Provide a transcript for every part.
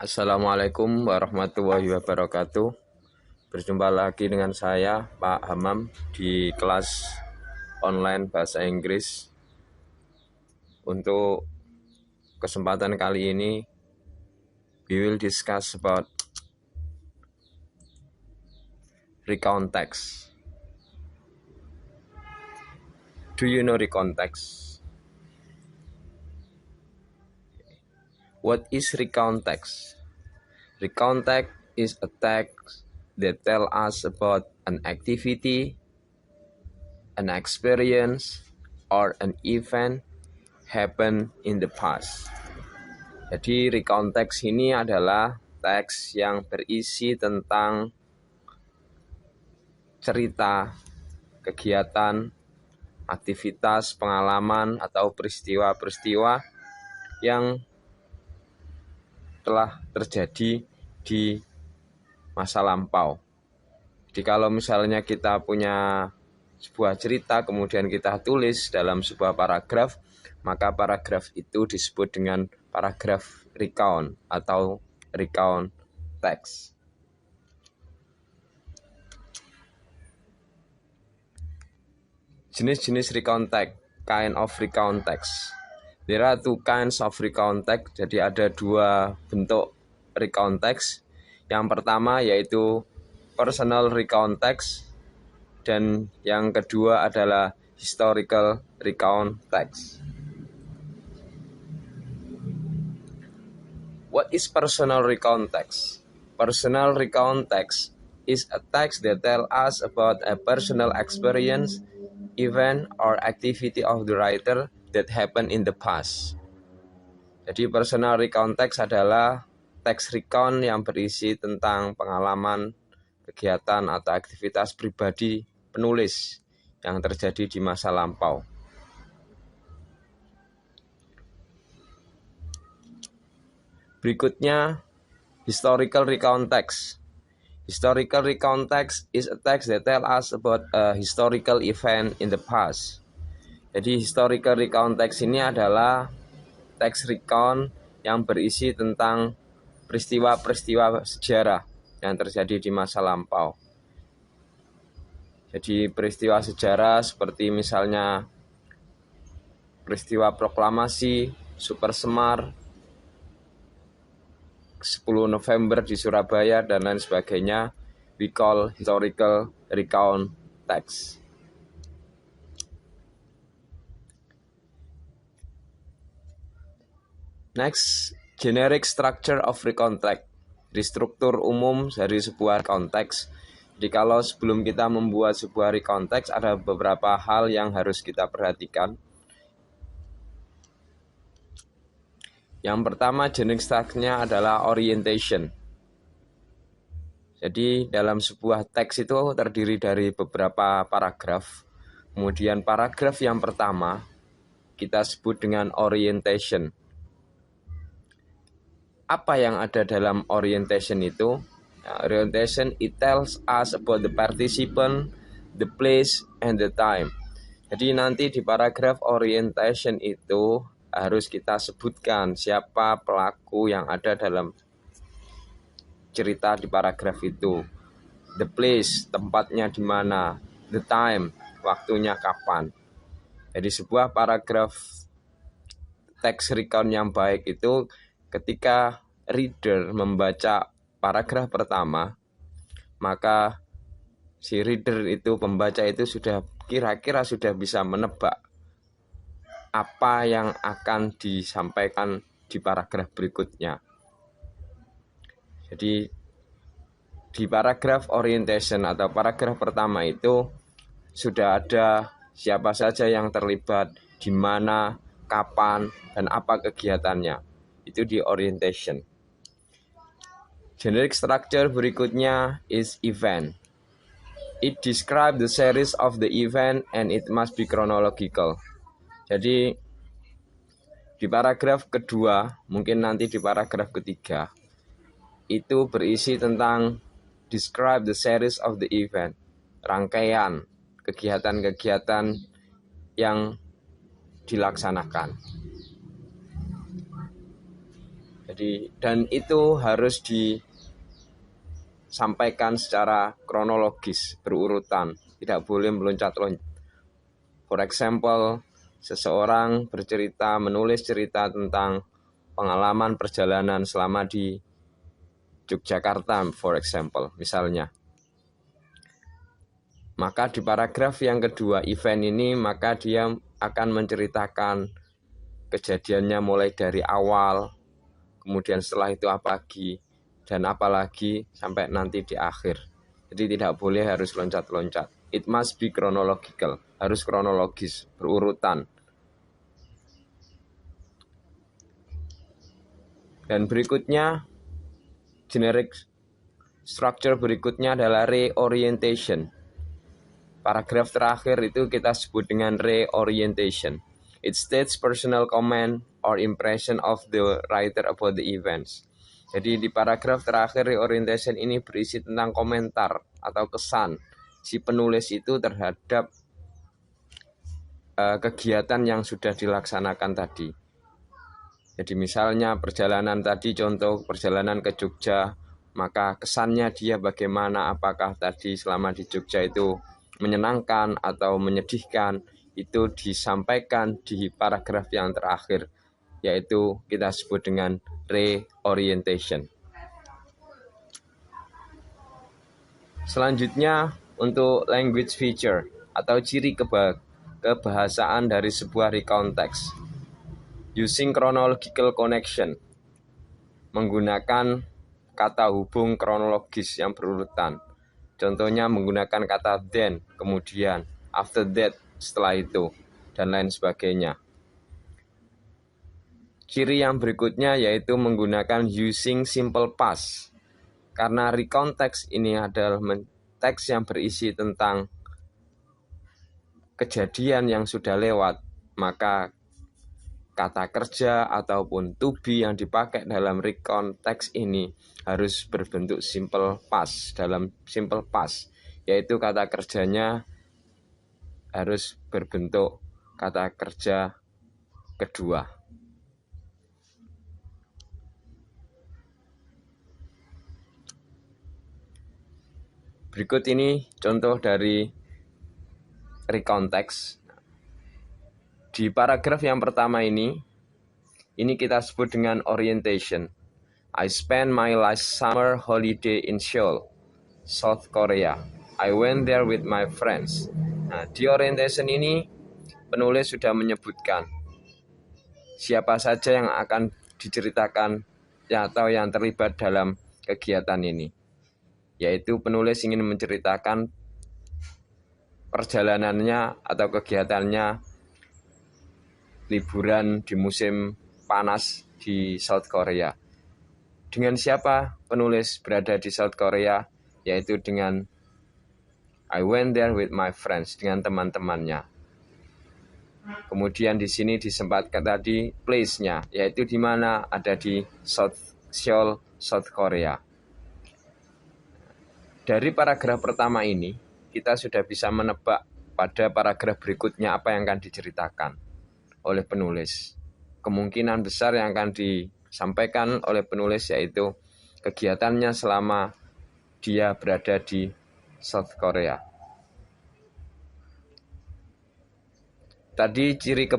Assalamualaikum warahmatullahi wabarakatuh. Berjumpa lagi dengan saya Pak Hamam di kelas online bahasa Inggris. Untuk kesempatan kali ini we will discuss about recount text. Do you know recount text? What is recount text? Recount text is a text that tells us about an activity, an experience, or an event happened in the past. Jadi recount text ini adalah teks yang berisi tentang cerita, kegiatan, aktivitas, pengalaman, atau peristiwa-peristiwa yang telah terjadi di masa lampau. Jadi kalau misalnya kita punya sebuah cerita kemudian kita tulis dalam sebuah paragraf, maka paragraf itu disebut dengan paragraf recount atau recount text. Jenis-jenis recount text, kind of recount text. There are two kinds of recount text. Jadi ada dua bentuk recount text. Yang pertama yaitu personal recount text dan yang kedua adalah historical recount text. What is personal recount text? Personal recount text is a text that tells us about a personal experience, event, or activity of the writer that happened in the past. Jadi personal recount text adalah teks recount yang berisi tentang pengalaman, kegiatan, atau aktivitas pribadi penulis yang terjadi di masa lampau. Berikutnya, historical recount text. Historical recount text is a text that tells us about a historical event in the past. Jadi historical recount text ini adalah teks recount yang berisi tentang peristiwa-peristiwa sejarah yang terjadi di masa lampau. Jadi peristiwa sejarah seperti misalnya peristiwa proklamasi Super Semar, 10 November di Surabaya, dan lain sebagainya, we call historical recount text. Next, generic structure of recount text. Di struktur umum dari sebuah recount text. Jadi kalau sebelum kita membuat sebuah recount text, ada beberapa hal yang harus kita perhatikan. Yang pertama, generic structure-nya adalah orientation. Jadi dalam sebuah teks itu terdiri dari beberapa paragraf. Kemudian paragraf yang pertama kita sebut dengan orientation. Apa yang ada dalam orientation itu? Orientation, it tells us about the participant, the place, and the time. Jadi nanti di paragraf orientation itu harus kita sebutkan siapa pelaku yang ada dalam cerita di paragraf itu. The place, tempatnya di mana. The time, waktunya kapan. Jadi sebuah paragraf teks recount yang baik itu ketika reader membaca paragraf pertama, maka si reader itu, pembaca itu sudah kira-kira sudah bisa menebak apa yang akan disampaikan di paragraf berikutnya. Jadi di paragraf orientation atau paragraf pertama itu sudah ada siapa saja yang terlibat, di mana, kapan, dan apa kegiatannya. Itu di orientation. Generic structure berikutnya is event. It describes the series of the event and it must be chronological. Jadi di paragraf kedua, mungkin nanti di paragraf ketiga, itu berisi tentang describe the series of the event, rangkaian kegiatan-kegiatan yang dilaksanakan. Jadi dan itu harus disampaikan secara kronologis, berurutan, tidak boleh meloncat-loncat. For example, seseorang menulis cerita tentang pengalaman perjalanan selama di Yogyakarta, for example, misalnya. Maka di paragraf yang kedua event ini, maka dia akan menceritakan kejadiannya mulai dari awal, kemudian setelah itu apa lagi, dan apalagi sampai nanti di akhir. Jadi tidak boleh harus loncat-loncat. It must be chronological, harus kronologis, berurutan. Dan berikutnya, generic structure berikutnya adalah reorientation. Paragraf terakhir itu kita sebut dengan reorientation. It states personal comment or impression of the writer about the events. Jadi di paragraf terakhir reorientation ini berisi tentang komentar atau kesan si penulis itu terhadap kegiatan yang sudah dilaksanakan tadi. Jadi misalnya perjalanan tadi, contoh perjalanan ke Jogja, maka kesannya dia bagaimana, apakah tadi selama di Jogja itu menyenangkan atau menyedihkan, itu disampaikan di paragraf yang terakhir, yaitu kita sebut dengan reorientation. Selanjutnya untuk language feature atau ciri kebahasaan dari sebuah recount text. Using chronological connection, menggunakan kata hubung kronologis yang berurutan. Contohnya menggunakan kata then, kemudian, after that, setelah itu, dan lain sebagainya. Ciri yang berikutnya yaitu menggunakan using simple past. Karena recount text ini adalah teks yang berisi tentang kejadian yang sudah lewat, maka kata kerja ataupun to be yang dipakai dalam recount text ini harus berbentuk simple past. Dalam simple past, yaitu kata kerjanya harus berbentuk kata kerja kedua. Berikut ini contoh dari recount text. Di paragraf yang pertama ini kita sebut dengan orientation. I spent my last summer holiday in Seoul, South Korea. I went there with my friends. Nah, di orientation ini penulis sudah menyebutkan siapa saja yang akan diceritakan atau yang terlibat dalam kegiatan ini. Yaitu penulis ingin menceritakan perjalanannya atau kegiatannya liburan di musim panas di South Korea. Dengan siapa penulis berada di South Korea? Yaitu dengan I went there with my friends, dengan teman-temannya. Kemudian di sini disempatkan tadi place-nya, yaitu di mana, ada di Seoul, South Korea. Dari paragraf pertama ini, kita sudah bisa menebak pada paragraf berikutnya apa yang akan diceritakan oleh penulis. Kemungkinan besar yang akan disampaikan oleh penulis yaitu kegiatannya selama dia berada di South Korea. Tadi ciri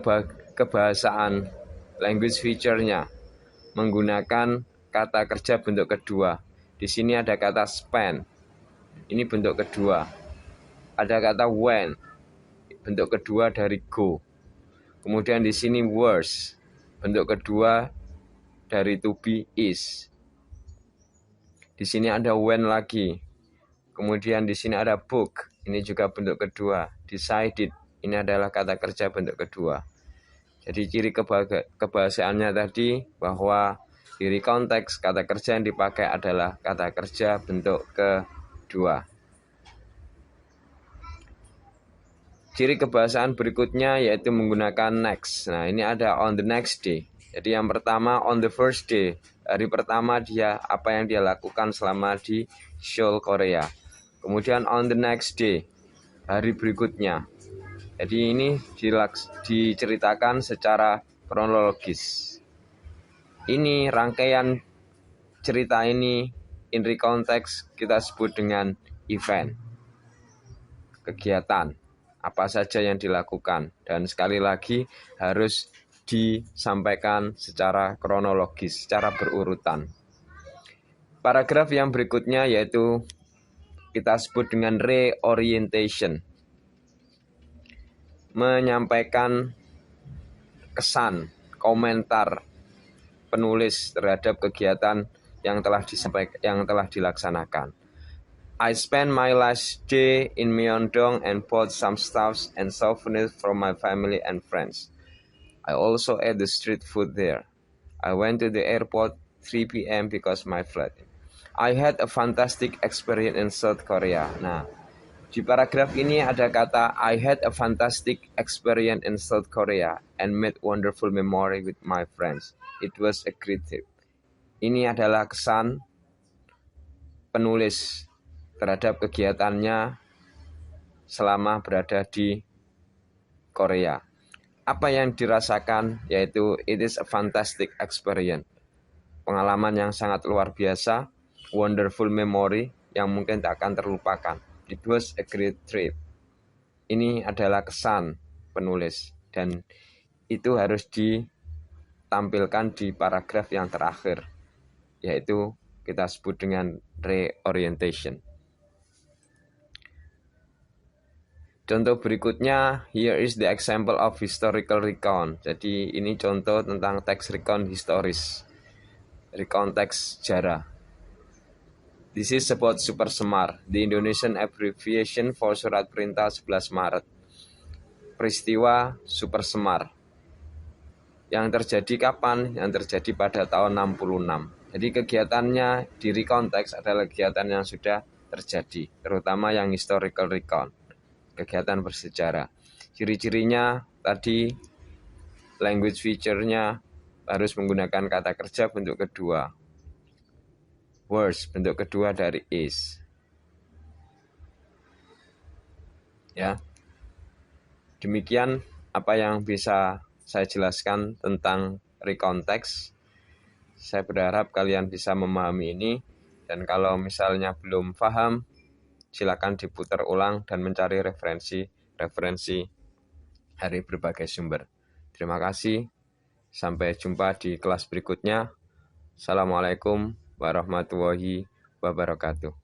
kebahasaan language feature-nya menggunakan kata kerja bentuk kedua. Di sini ada kata spend. Ini bentuk kedua. Ada kata when. Bentuk kedua dari go. Kemudian di sini was, bentuk kedua dari to be is. Di sini ada when lagi. Kemudian di sini ada book, ini juga bentuk kedua. Decided, ini adalah kata kerja bentuk kedua. Jadi ciri kebahasaannya tadi bahwa di recount text kata kerja yang dipakai adalah kata kerja bentuk kedua. Ciri kebahasaan berikutnya yaitu menggunakan next. Nah, ini ada on the next day. Jadi yang pertama on the first day. Hari pertama dia apa yang dia lakukan selama di Seoul, Korea. Kemudian on the next day. Hari berikutnya. Jadi ini diceritakan secara kronologis. Ini rangkaian cerita ini in recontext kita sebut dengan event, kegiatan, apa saja yang dilakukan, dan sekali lagi harus disampaikan secara kronologis, secara berurutan. Paragraf yang berikutnya yaitu kita sebut dengan reorientation, menyampaikan kesan, komentar penulis terhadap kegiatan yang telah dilaksanakan. I spent my last day in Myeongdong and bought some stuffs and souvenirs from my family and friends. I also ate the street food there. I went to the airport 3 p.m. because my flight. I had a fantastic experience in South Korea. Nah, di paragraf ini ada kata I had a fantastic experience in South Korea and made wonderful memory with my friends. It was a great trip. Ini adalah kesan penulis terhadap kegiatannya selama berada di Korea. Apa yang dirasakan yaitu it is a fantastic experience. Pengalaman yang sangat luar biasa, wonderful memory yang mungkin tak akan terlupakan. It was a great trip. Ini adalah kesan penulis dan itu harus ditampilkan di paragraf yang terakhir, yaitu kita sebut dengan reorientation. Contoh berikutnya, here is the example of historical recount. Jadi ini contoh tentang teks recount historis, recount teks sejarah. This is about Super Semar, the Indonesian abbreviation for Surat Perintah 11 Maret. Peristiwa Super Semar. Yang terjadi kapan? Yang terjadi pada tahun 66. Jadi kegiatannya di recount teks adalah kegiatan yang sudah terjadi, terutama yang historical recount, kegiatan bersejarah. Ciri-cirinya tadi language feature-nya harus menggunakan kata kerja bentuk kedua. Words bentuk kedua dari is. Ya. Demikian apa yang bisa saya jelaskan tentang recount text. Saya berharap kalian bisa memahami ini, dan kalau misalnya belum paham, silakan diputar ulang dan mencari referensi dari berbagai sumber. Terima kasih. Sampai jumpa di kelas berikutnya. Assalamualaikum warahmatullahi wabarakatuh.